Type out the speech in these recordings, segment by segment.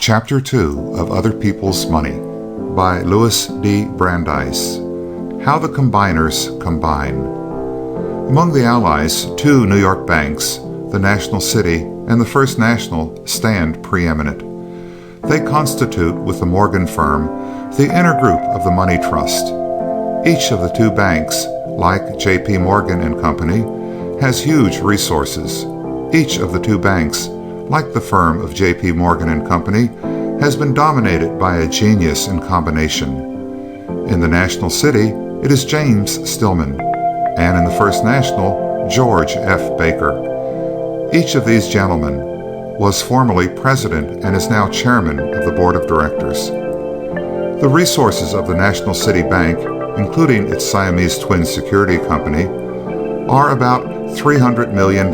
Chapter 2 of Other People's Money by Louis D. Brandeis. How the Combiners Combine. Among the Allies, two New York banks, the National City and the First National, stand preeminent. They constitute, with the Morgan firm, the inner group of the money trust. Each of the two banks, like J.P. Morgan and Company, has huge resources. Each of the two banks, like the firm of J.P. Morgan and Company, has been dominated by a genius in combination. In the National City, it is James Stillman, and in the First National, George F. Baker. Each of these gentlemen was formerly president and is now chairman of the board of directors. The resources of the National City Bank, including its Siamese-twin security company, are about $300 million.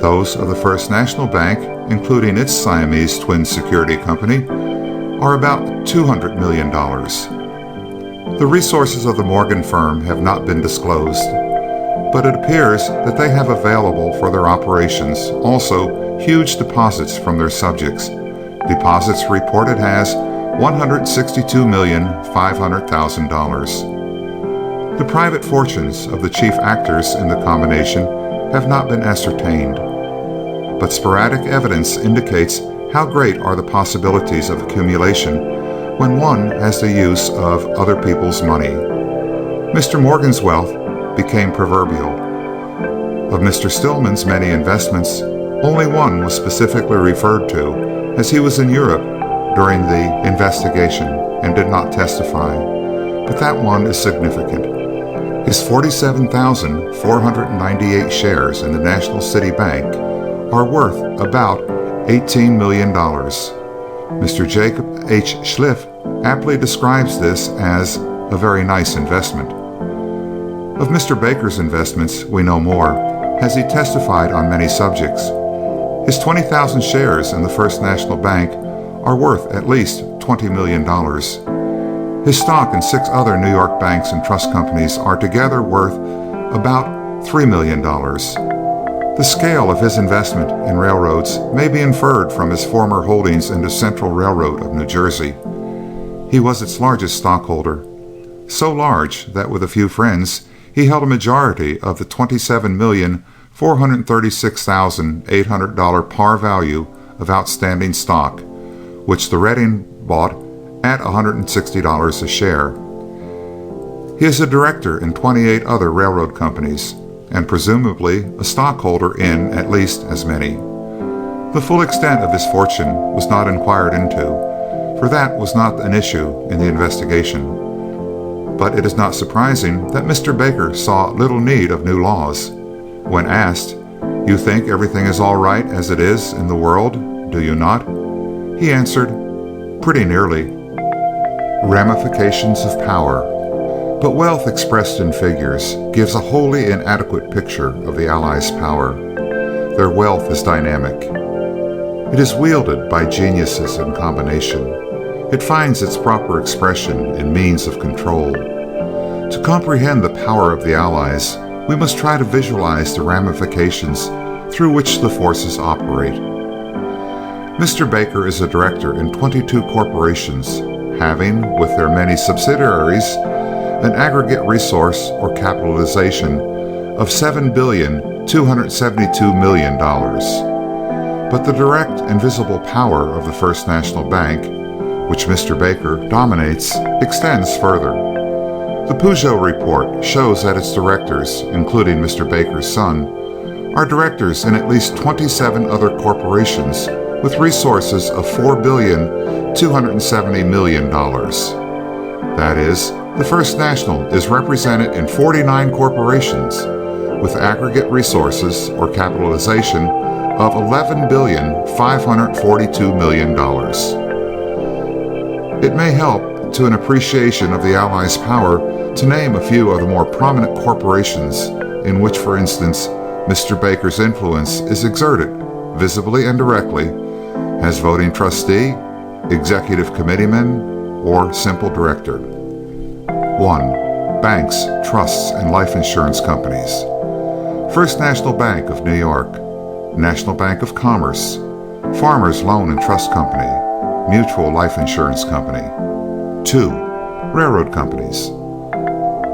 Those of the First National Bank, including its Siamese-twin security company, are about $200 million. The resources of the Morgan firm have not been disclosed, but it appears that they have available for their operations also huge deposits from their subjects. Deposits reported as $162,500,000. The private fortunes of the chief actors in the combination have not been ascertained, but sporadic evidence indicates how great are the possibilities of accumulation when one has the use of other people's money. Mr. Morgan's wealth became proverbial. Of Mr. Stillman's many investments, only one was specifically referred to, as he was in Europe during the investigation and did not testify, but that one is significant. His 47,498 shares in the National City Bank are worth about $18 million. Mr. Jacob H. Schliff aptly describes this as a very nice investment. Of Mr. Baker's investments, we know more, as he testified on many subjects. His 20,000 shares in the First National Bank are worth at least $20 million. His stock in 6 other New York banks and trust companies are together worth about $3 million. The scale of his investment in railroads may be inferred from his former holdings in the Central Railroad of New Jersey. He was its largest stockholder, so large that with a few friends he held a majority of the $27,436,800 par value of outstanding stock, which the Reading bought at $160 a share. He is a director in 28 other railroad companies, and presumably a stockholder in at least as many. The full extent of his fortune was not inquired into, for that was not an issue in the investigation. But it is not surprising that Mr. Baker saw little need of new laws. When asked, "You think everything is all right as it is in the world, do you not?" he answered, "Pretty nearly." Ramifications of power. But wealth expressed in figures gives a wholly inadequate picture of the Allies' power. Their wealth is dynamic. It is wielded by geniuses in combination. It finds its proper expression in means of control. To comprehend the power of the Allies, we must try to visualize the ramifications through which the forces operate. Mr. Baker is a director in 22 corporations, having, with their many subsidiaries, an aggregate resource or capitalization of $7,272,000,000. But the direct and visible power of the First National Bank, which Mr. Baker dominates, extends further. The Peugeot report shows that its directors, including Mr. Baker's son, are directors in at least 27 other corporations with resources of $4,270,000,000. That is, the First National is represented in 49 corporations with aggregate resources or capitalization of $11,542,000,000. It may help to an appreciation of the Allies' power to name a few of the more prominent corporations in which, for instance, Mr. Baker's influence is exerted, visibly and directly, as voting trustee, executive committeeman, or simple director. 1. Banks, trusts, and life insurance companies. First National Bank of New York, National Bank of Commerce, Farmers Loan and Trust Company, Mutual Life Insurance Company. 2. Railroad companies.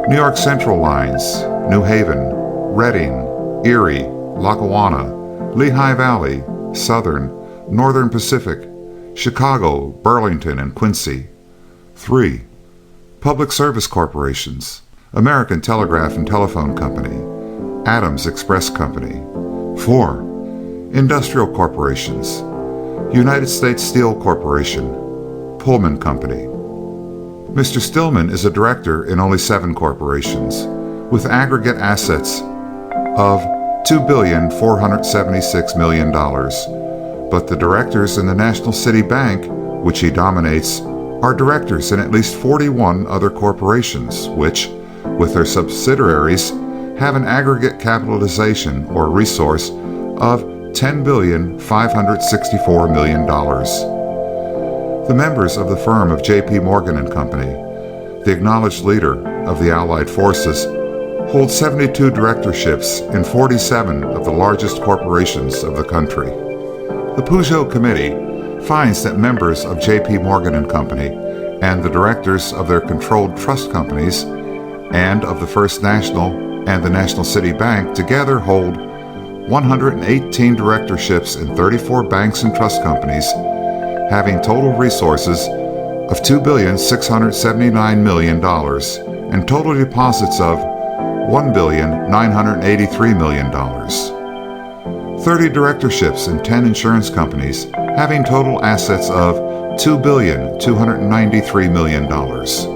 New York Central Lines, New Haven, Reading, Erie, Lackawanna, Lehigh Valley, Southern, Northern Pacific, Chicago, Burlington, and Quincy. 3. Public service corporations. American Telegraph and Telephone Company, Adams Express Company. 4. Industrial corporations. United States Steel Corporation, Pullman Company. Mr. Stillman is a director in only 7 corporations, with aggregate assets of $2,476,000,000, but the directors in the National City Bank, which he dominates, are directors in at least 41 other corporations, which, with their subsidiaries, have an aggregate capitalization or resource of $10,564,000,000. The members of the firm of J.P. Morgan and Company, the acknowledged leader of the Allied forces, hold 72 directorships in 47 of the largest corporations of the country. The Peugeot Committee finds that members of J.P. Morgan and Company and the directors of their controlled trust companies and of the First National and the National City Bank together hold 118 directorships in 34 banks and trust companies, having total resources of $2,679,000,000 and total deposits of $1,983,000,000. 30 directorships in 10 insurance companies, having total assets of $2,293,000,000.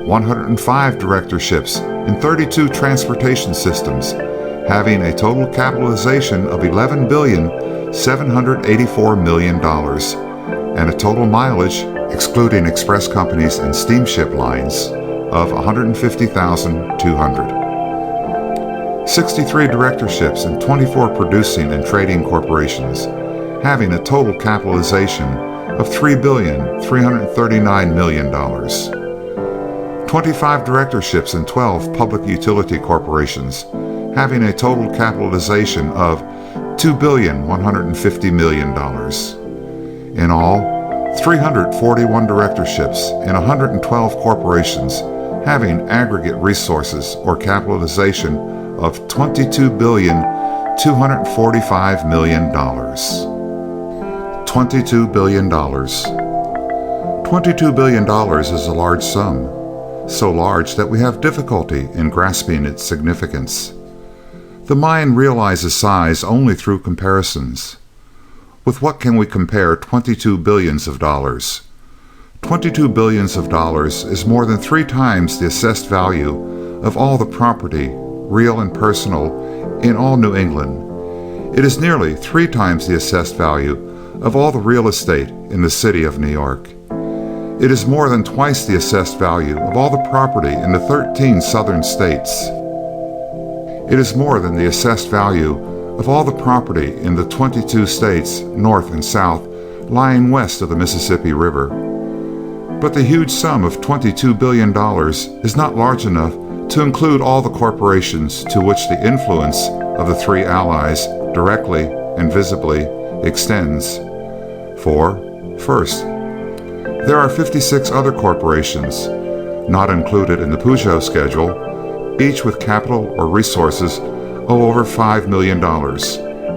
105 directorships in 32 transportation systems, having a total capitalization of $11,784,000,000 and a total mileage, excluding express companies and steamship lines, of 150,200. 63 directorships in 24 producing and trading corporations, having a total capitalization of $3,339,000,000. 25 directorships in 12 public utility corporations, having a total capitalization of $2,150,000,000. In all, 341 directorships in 112 corporations, having aggregate resources or capitalization of $22,245,000,000. $22 billion. $22 billion is a large sum, so large that we have difficulty in grasping its significance. The mind realizes size only through comparisons. With what can we compare 22 billions of dollars? 22 billions of dollars is more than 3 times the assessed value of all the property, real and personal, in all New England. It is nearly 3 times the assessed value of all the real estate in the city of New York. It is more than twice the assessed value of all the property in the 13 southern states. It is more than the assessed value of all the property in the 22 states, north and south, lying west of the Mississippi River. But the huge sum of $22 billion is not large enough to include all the corporations to which the influence of the 3 allies directly and visibly extends. For, first, there are 56 other corporations, not included in the Peugeot schedule, each with capital or resources of over $5 million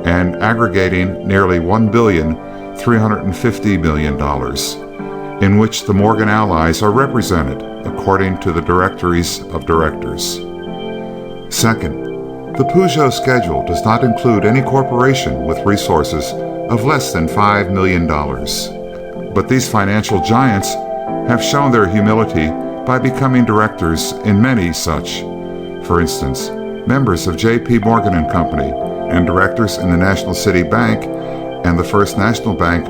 and aggregating nearly $1,350,000,000, in which the Morgan allies are represented according to the directories of directors. Second, the Peugeot schedule does not include any corporation with resources of less than $5 million. But these financial giants have shown their humility by becoming directors in many such. For instance, members of J.P. Morgan and Company and directors in the National City Bank and the First National Bank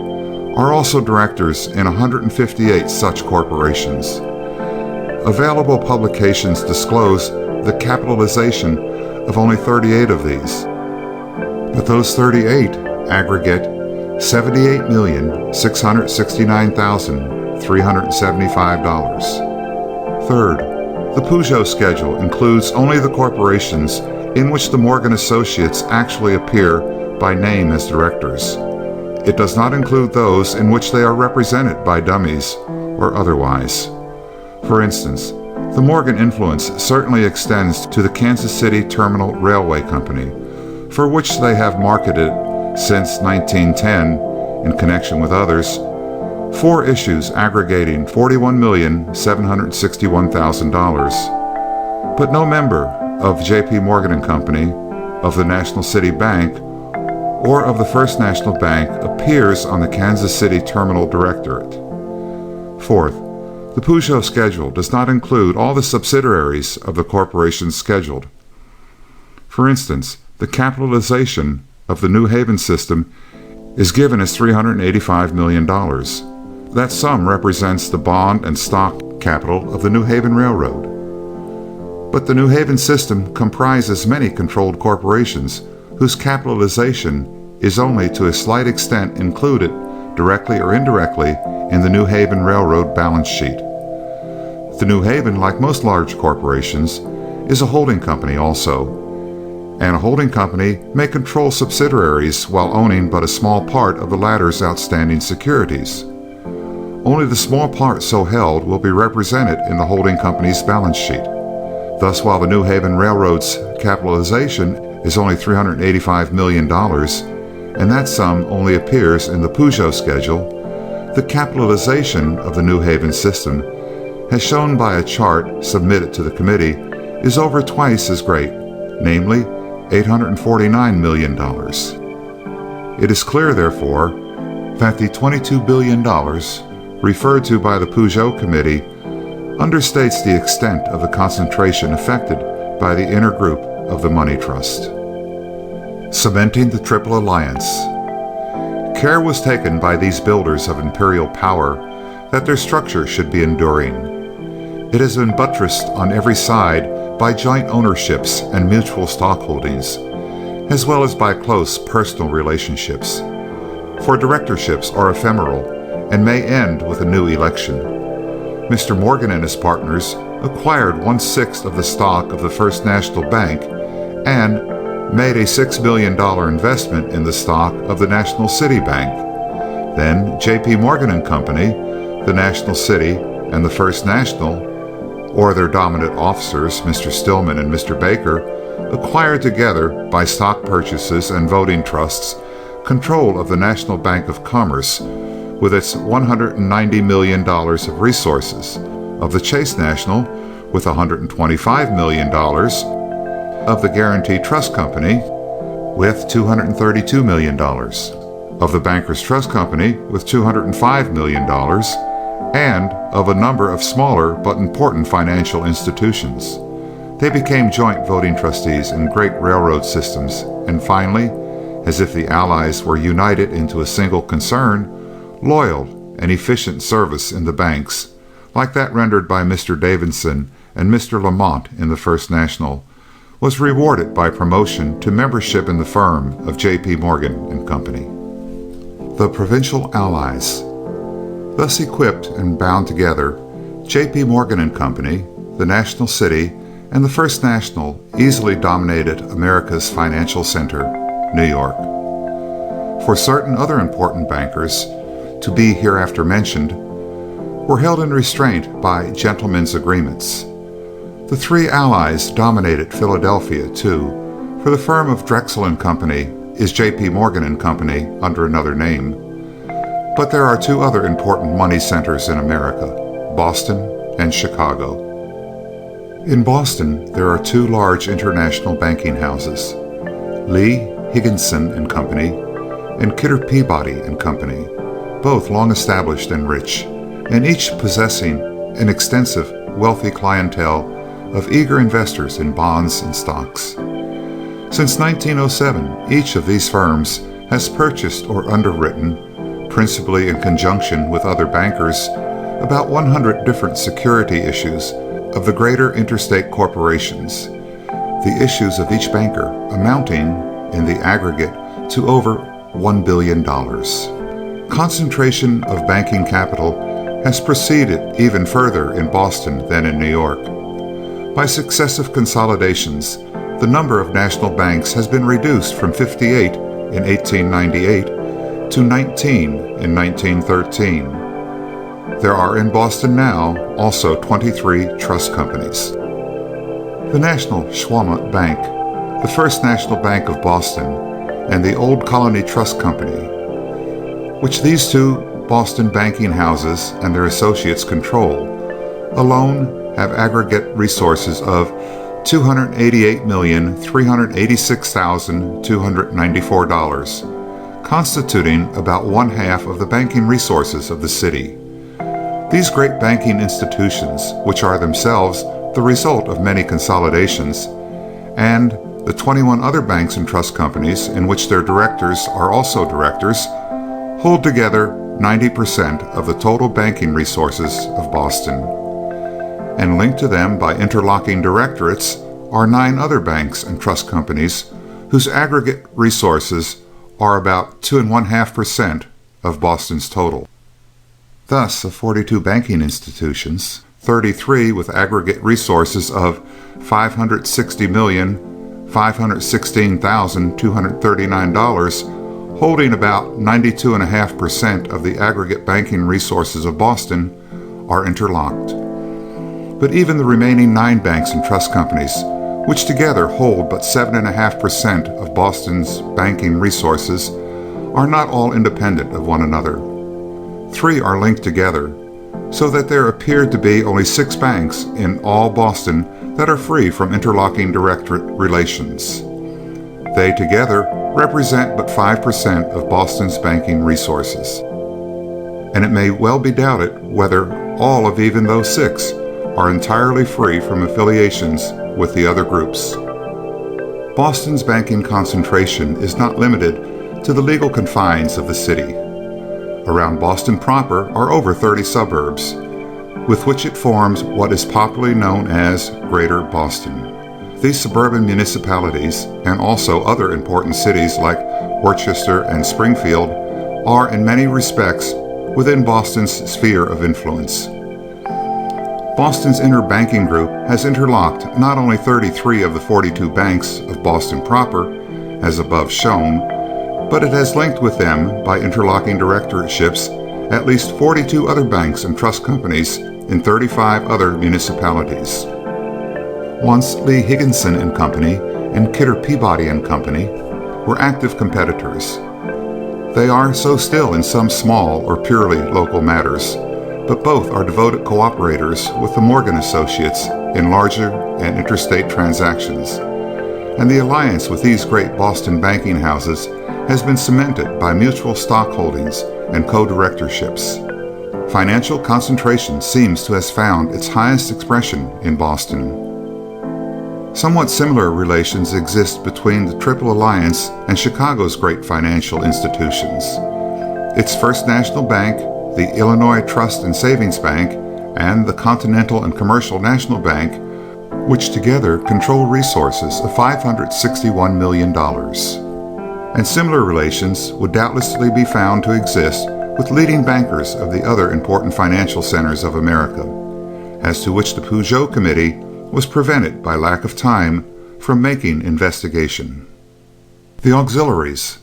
are also directors in 158 such corporations. Available publications disclose the capitalization of only 38 of these, but those 38 aggregate $78,669,375. Third, the Peugeot schedule includes only the corporations in which the Morgan Associates actually appear by name as directors. it does not include those in which they are represented by dummies or otherwise. For instance, the Morgan influence certainly extends to the Kansas City Terminal Railway Company, for which they have marketed since 1910, in connection with others, 4 issues aggregating $41,761,000. But no member of J.P. Morgan and Company, of the National City Bank, or of the First National Bank appears on the Kansas City Terminal Directorate. Fourth, the Peugeot schedule does not include all the subsidiaries of the corporations scheduled. For instance, the capitalization of the New Haven system is given as $385 million. That sum represents the bond and stock capital of the New Haven Railroad. But the New Haven system comprises many controlled corporations whose capitalization is only to a slight extent included, directly or indirectly, in the New Haven Railroad balance sheet. The New Haven, like most large corporations, is a holding company also, and a holding company may control subsidiaries while owning but a small part of the latter's outstanding securities. Only the small part so held will be represented in the holding company's balance sheet. Thus, while the New Haven Railroad's capitalization is only $385 million, and that sum only appears in the Peugeot schedule, the capitalization of the New Haven system, as shown by a chart submitted to the committee, is over twice as great, namely $849 million. It is clear, therefore, that the $22 billion referred to by the Peugeot committee understates the extent of the concentration affected by the inner group of the money trust. Cementing the Triple Alliance. Care was taken by these builders of imperial power that their structure should be enduring. It has been buttressed on every side by joint ownerships and mutual stockholdings, as well as by close personal relationships. For directorships are ephemeral and may end with a new election. Mr. Morgan and his partners acquired 1/6 of the stock of the First National Bank and made a $6 million investment in the stock of the National City Bank. Then J.P. Morgan and Company, the National City, and the First National, or their dominant officers, Mr. Stillman and Mr. Baker, acquired together by stock purchases and voting trusts control of the National Bank of Commerce with its $190 million of resources, of the Chase National with $125 million, of the Guarantee Trust Company with $232 million, of the Bankers Trust Company with $205 million, and of a number of smaller but important financial institutions. They became joint voting trustees in great railroad systems, and finally, as if the Allies were united into a single concern, loyal and efficient service in the banks, like that rendered by Mr. Davidson and Mr. Lamont in the First National, was rewarded by promotion to membership in the firm of J.P. Morgan and Company. The Provincial Allies. Thus equipped and bound together, J.P. Morgan and Company, the National City, and the First National easily dominated America's financial center, New York. For certain other important bankers, to be hereafter mentioned, were held in restraint by gentlemen's agreements. The three allies dominated Philadelphia, too, for the firm of Drexel and Company is J.P. Morgan and Company under another name. But there are two other important money centers in America, Boston and Chicago. In Boston, there are two large international banking houses, Lee, Higginson and Company, and Kidder Peabody and Company, both long established and rich, and each possessing an extensive, wealthy clientele of eager investors in bonds and stocks. Since 1907, each of these firms has purchased or underwritten, principally in conjunction with other bankers, about 100 different security issues of the greater interstate corporations, the issues of each banker amounting, in the aggregate, to over $1 billion. Concentration of banking capital has proceeded even further in Boston than in New York. By successive consolidations, the number of national banks has been reduced from 58 in 1898 to 19 in 1913. There are in Boston now also 23 trust companies. The National Schwalmut Bank, the First National Bank of Boston, and the Old Colony Trust Company, which these two Boston banking houses and their associates control, alone have aggregate resources of $288,386,294, constituting about one-half of the banking resources of the city. These great banking institutions, which are themselves the result of many consolidations, and the 21 other banks and trust companies in which their directors are also directors, hold together 90% of the total banking resources of Boston. And linked to them by interlocking directorates are 9 other banks and trust companies whose aggregate resources are about 2.5% of Boston's total. Thus, of 42 banking institutions, 33 with aggregate resources of $560,516,239, holding about 92.5% of the aggregate banking resources of Boston, are interlocked. But even the remaining 9 banks and trust companies, which together hold but 7.5% of Boston's banking resources, are not all independent of one another. 3 are linked together, so that there appear to be only 6 banks in all Boston that are free from interlocking directorate relations. They together represent but 5% of Boston's banking resources. And it may well be doubted whether all of even those 6 are entirely free from affiliations with the other groups. Boston's banking concentration is not limited to the legal confines of the city. Around Boston proper are over 30 suburbs, with which it forms what is popularly known as Greater Boston. These suburban municipalities, and also other important cities like Worcester and Springfield, are in many respects within Boston's sphere of influence. Boston's inner banking group has interlocked not only 33 of the 42 banks of Boston proper, as above shown, but it has linked with them by interlocking directorateships at least 42 other banks and trust companies in 35 other municipalities. Once Lee Higginson and Company and Kidder Peabody and Company were active competitors. They are so still in some small or purely local matters, but both are devoted cooperators with the Morgan Associates in larger and interstate transactions, and the alliance with these great Boston banking houses has been cemented by mutual stock holdings and co-directorships. Financial concentration seems to have found its highest expression in Boston. Somewhat similar relations exist between the Triple Alliance and Chicago's great financial institutions. Its First National Bank, the Illinois Trust and Savings Bank, and the Continental and Commercial National Bank, which together control resources of $561 million. And similar relations would doubtlessly be found to exist with leading bankers of the other important financial centers of America, as to which the Peugeot Committee was prevented by lack of time from making investigation. The auxiliaries.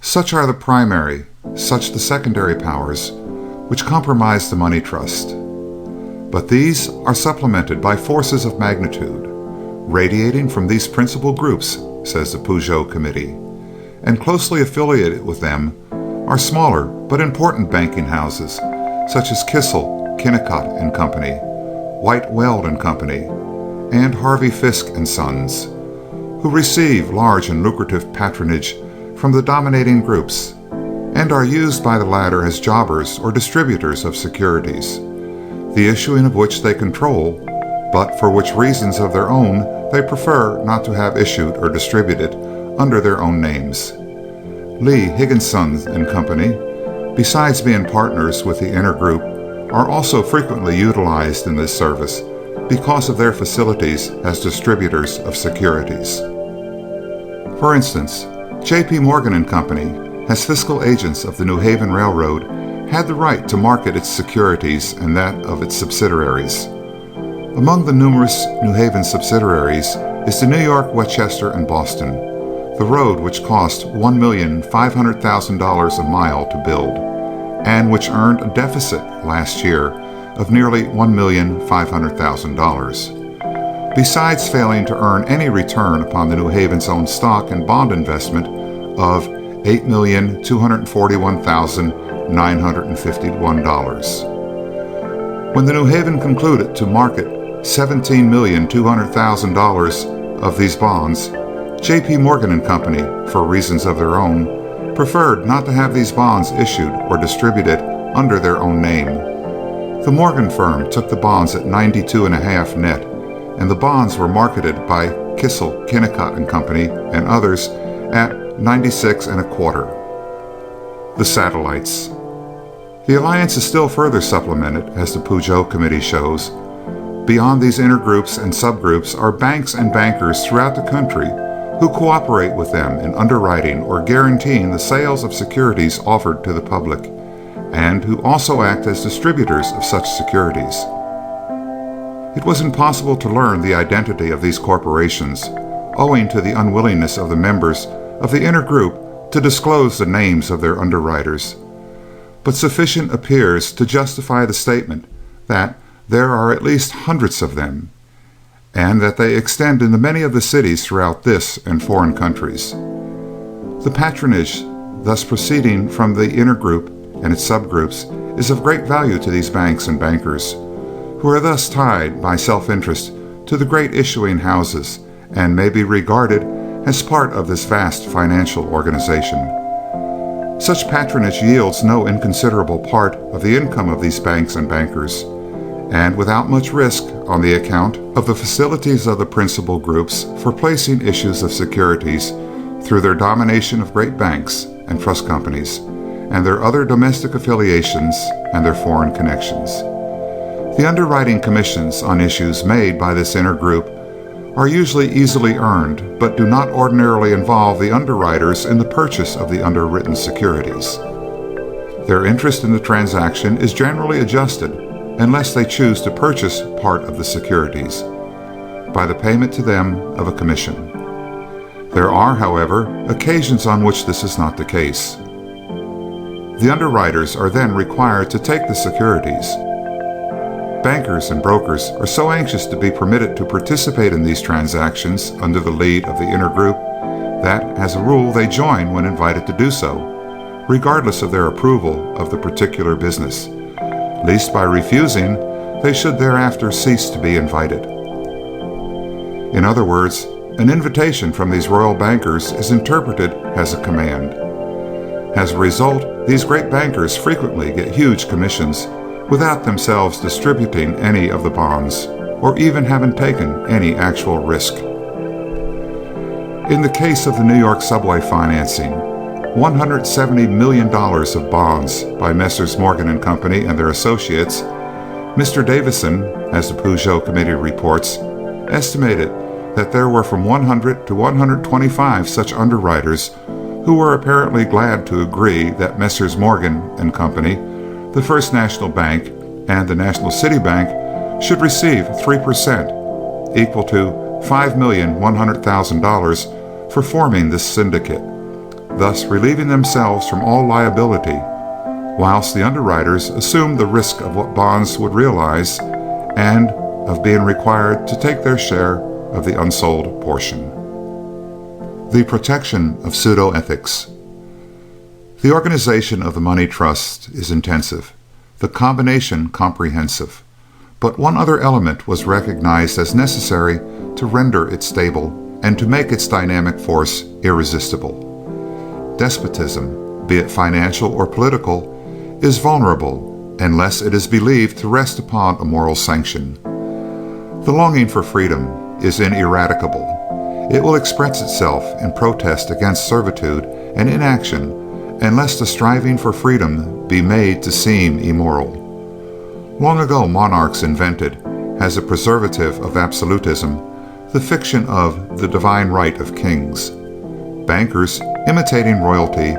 Such are the primary, such the secondary powers, which comprise the money trust. But these are supplemented by forces of magnitude, radiating from these principal groups, says the Peugeot Committee, and closely affiliated with them are smaller but important banking houses, such as Kissel, Kennicott and Company, White Weld and Company, and Harvey Fisk and Sons, who receive large and lucrative patronage from the dominating groups, and are used by the latter as jobbers or distributors of securities, the issuing of which they control, but for which reasons of their own they prefer not to have issued or distributed under their own names. Lee, Higginson and Company, besides being partners with the inner group, are also frequently utilized in this service because of their facilities as distributors of securities. For instance, J.P. Morgan and Company, as fiscal agents of the New Haven Railroad, had the right to market its securities and that of its subsidiaries. Among the numerous New Haven subsidiaries is the New York, Westchester, and Boston, the road which cost $1,500,000 a mile to build, and which earned a deficit last year of nearly $1,500,000. Besides failing to earn any return upon the New Haven's own stock and bond investment of $8,241,951. When the New Haven concluded to market $17,200,000 of these bonds, J.P. Morgan and Company, for reasons of their own, preferred not to have these bonds issued or distributed under their own name. The Morgan firm took the bonds at 92.5 net, and the bonds were marketed by Kissel, Kennicott and Company and others at 96.25. The satellites. The alliance is still further supplemented, as the Peugeot Committee shows. Beyond these intergroups and subgroups are banks and bankers throughout the country who cooperate with them in underwriting or guaranteeing the sales of securities offered to the public, and who also act as distributors of such securities. It was impossible to learn the identity of these corporations, owing to the unwillingness of the members of the intergroup to disclose the names of their underwriters. But sufficient appears to justify the statement that there are at least hundreds of them, and that they extend into many of the cities throughout this and foreign countries. The patronage thus proceeding from the intergroup and its subgroups is of great value to these banks and bankers, who are thus tied by self-interest to the great issuing houses and may be regarded as part of this vast financial organization. Such patronage yields no inconsiderable part of the income of these banks and bankers, and without much risk on the account of the facilities of the principal groups for placing issues of securities through their domination of great banks and trust companies, and their other domestic affiliations and their foreign connections. The underwriting commissions on issues made by this intergroup are usually easily earned, but do not ordinarily involve the underwriters in the purchase of the underwritten securities. Their interest in the transaction is generally adjusted unless they choose to purchase part of the securities by the payment to them of a commission. There are, however, occasions on which this is not the case. The underwriters are then required to take the securities. Bankers and brokers are so anxious to be permitted to participate in these transactions under the lead of the intergroup that, as a rule, they join when invited to do so, regardless of their approval of the particular business, lest by refusing they should thereafter cease to be invited. In other words, an invitation from these royal bankers is interpreted as a command. As a result, these great bankers frequently get huge commissions without themselves distributing any of the bonds, or even having taken any actual risk. In the case of the New York subway financing, $170 million of bonds by Messrs. Morgan and Company and their associates, Mr. Davison, as the Peugeot Committee reports, estimated that there were from 100 to 125 such underwriters who were apparently glad to agree that Messrs. Morgan and Company, the First National Bank, and the National City Bank should receive 3%, equal to $5,100,000 for forming this syndicate, thus relieving themselves from all liability, whilst the underwriters assumed the risk of what bonds would realize and of being required to take their share of the unsold portion. The protection of pseudo-ethics. The organization of the money trust is intensive, the combination comprehensive, but one other element was recognized as necessary to render it stable and to make its dynamic force irresistible. Despotism, be it financial or political, is vulnerable unless it is believed to rest upon a moral sanction. The longing for freedom is ineradicable. It will express itself in protest against servitude and inaction unless the striving for freedom be made to seem immoral. Long ago monarchs invented, as a preservative of absolutism, the fiction of the divine right of kings. Bankers, imitating royalty,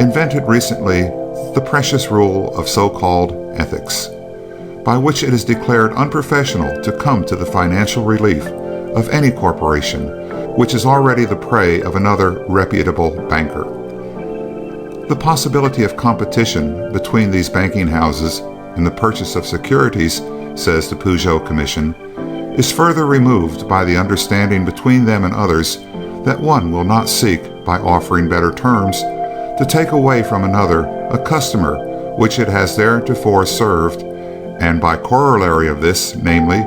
invented recently the precious rule of so-called ethics, by which it is declared unprofessional to come to the financial relief of any corporation which is already the prey of another reputable banker. The possibility of competition between these banking houses in the purchase of securities, says the Peugeot Commission, is further removed by the understanding between them and others that one will not seek, by offering better terms, to take away from another a customer which it has theretofore served, and by corollary of this, namely,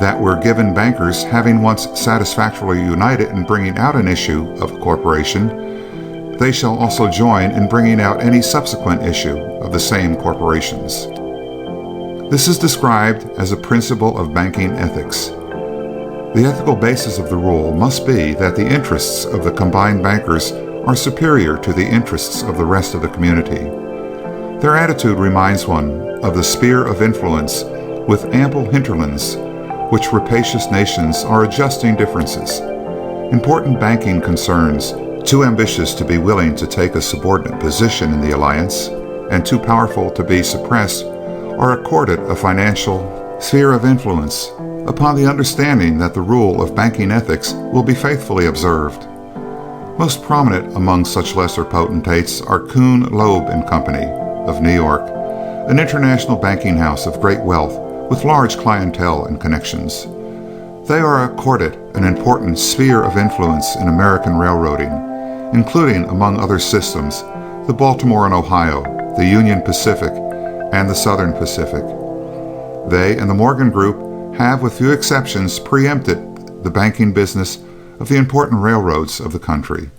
that were given bankers having once satisfactorily united in bringing out an issue of a corporation, they shall also join in bringing out any subsequent issue of the same corporations. This is described as a principle of banking ethics. The ethical basis of the rule must be that the interests of the combined bankers are superior to the interests of the rest of the community. Their attitude reminds one of the sphere of influence with ample hinterlands, which rapacious nations are adjusting differences. Important banking concerns, too ambitious to be willing to take a subordinate position in the alliance, and too powerful to be suppressed, are accorded a financial sphere of influence upon the understanding that the rule of banking ethics will be faithfully observed. Most prominent among such lesser potentates are Kuhn, Loeb and Company of New York, an international banking house of great wealth with large clientele and connections. They are accorded an important sphere of influence in American railroading, including, among other systems, the Baltimore and Ohio, the Union Pacific, and the Southern Pacific. They and the Morgan Group have, with few exceptions, preempted the banking business of the important railroads of the country.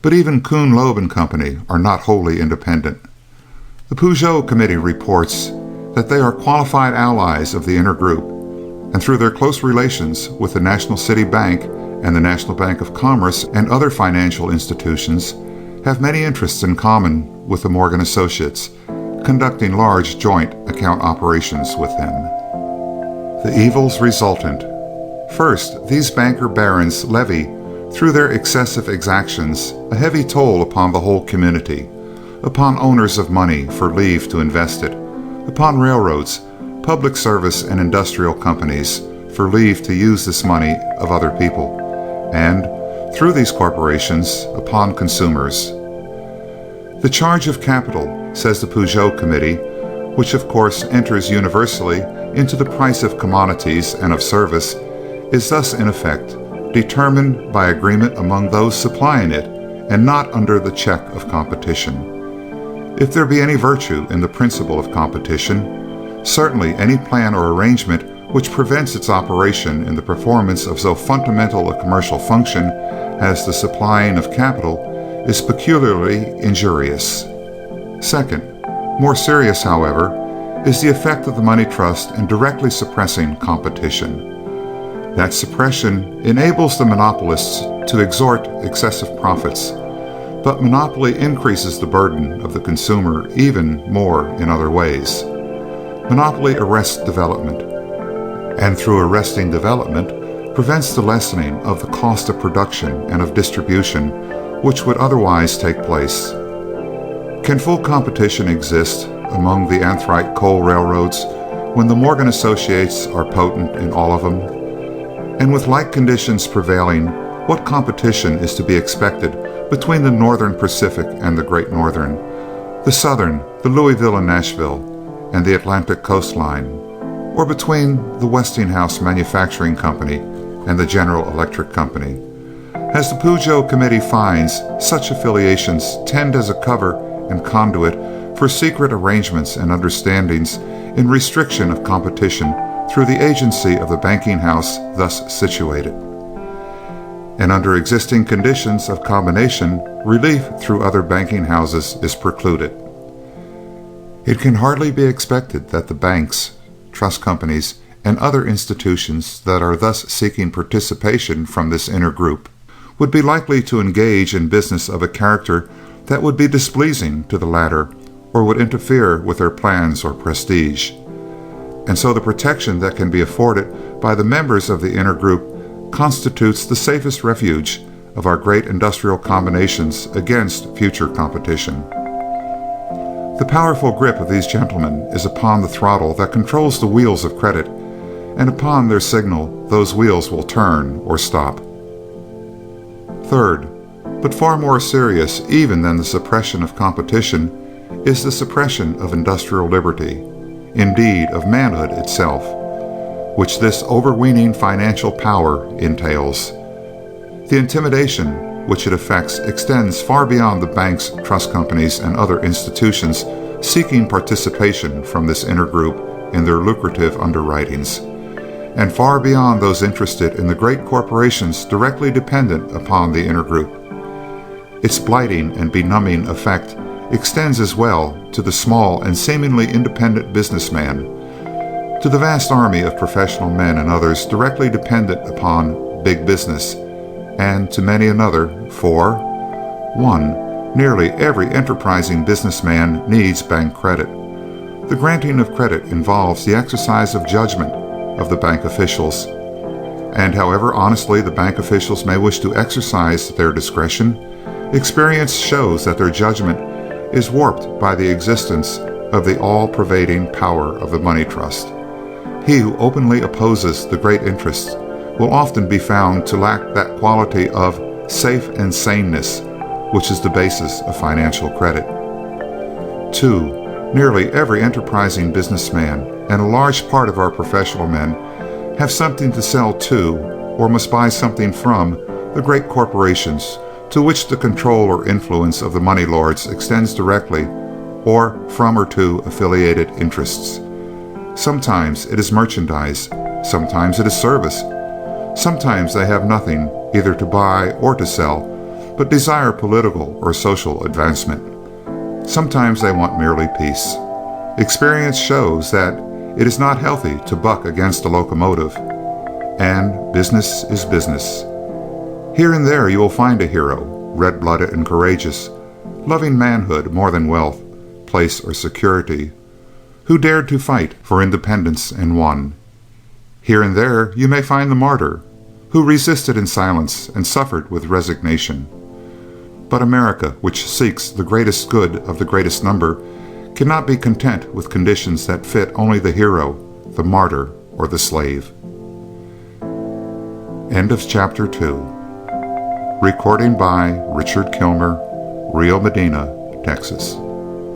But even Kuhn, Loeb and Company are not wholly independent. The Peugeot Committee reports that they are qualified allies of the inner group, and through their close relations with the National City Bank and the National Bank of Commerce and other financial institutions, have many interests in common with the Morgan Associates, conducting large joint account operations with them. The evils resultant. First, these banker barons levy, through their excessive exactions, a heavy toll upon the whole community, upon owners of money for leave to invest it, upon railroads, public service and industrial companies for leave to use this money of other people, and, through these corporations, upon consumers. The charge of capital, says the Peugeot Committee, which of course enters universally into the price of commodities and of service, is thus in effect determined by agreement among those supplying it, and not under the check of competition. If there be any virtue in the principle of competition, certainly any plan or arrangement which prevents its operation in the performance of so fundamental a commercial function as the supplying of capital is peculiarly injurious. Second, more serious, however, is the effect of the money trust in directly suppressing competition. That suppression enables the monopolists to extort excessive profits, but monopoly increases the burden of the consumer even more in other ways. Monopoly arrests development, and through arresting development, prevents the lessening of the cost of production and of distribution, which would otherwise take place. Can full competition exist among the anthracite coal railroads when the Morgan Associates are potent in all of them? And with like conditions prevailing, what competition is to be expected between the Northern Pacific and the Great Northern, the Southern, the Louisville and Nashville, and the Atlantic coastline, or between the Westinghouse Manufacturing Company and the General Electric Company? As the Peugeot Committee finds, such affiliations tend as a cover and conduit for secret arrangements and understandings in restriction of competition through the agency of the banking house thus situated. And under existing conditions of combination, relief through other banking houses is precluded. It can hardly be expected that the banks, trust companies, and other institutions that are thus seeking participation from this inner group would be likely to engage in business of a character that would be displeasing to the latter or would interfere with their plans or prestige. And so the protection that can be afforded by the members of the inner group constitutes the safest refuge of our great industrial combinations against future competition. The powerful grip of these gentlemen is upon the throttle that controls the wheels of credit, and upon their signal those wheels will turn or stop. Third, but far more serious even than the suppression of competition, is the suppression of industrial liberty, indeed of manhood itself, which this overweening financial power entails. The intimidation which it affects extends far beyond the banks, trust companies, and other institutions seeking participation from this inner group in their lucrative underwritings, and far beyond those interested in the great corporations directly dependent upon the inner group. Its blighting and benumbing effect extends as well to the small and seemingly independent businessman, to the vast army of professional men and others directly dependent upon big business, and to many another, for 1. Nearly every enterprising businessman needs bank credit. The granting of credit involves the exercise of judgment of the bank officials, and however honestly the bank officials may wish to exercise their discretion, experience shows that their judgment is warped by the existence of the all-pervading power of the money trust. He who openly opposes the great interests will often be found to lack that quality of safe and saneness which is the basis of financial credit. 2. Nearly every enterprising businessman and a large part of our professional men have something to sell to or must buy something from the great corporations to which the control or influence of the money lords extends directly or from or to affiliated interests. Sometimes it is merchandise, sometimes it is service. Sometimes they have nothing either to buy or to sell, but desire political or social advancement. Sometimes they want merely peace. Experience shows that it is not healthy to buck against a locomotive, and business is business. Here and there you will find a hero, red-blooded and courageous, loving manhood more than wealth, place, or security, who dared to fight for independence and won. Here and there you may find the martyr, who resisted in silence and suffered with resignation. But America, which seeks the greatest good of the greatest number, cannot be content with conditions that fit only the hero, the martyr, or the slave. End of Chapter 2. Recording by Richard Kilmer, Rio Medina, Texas.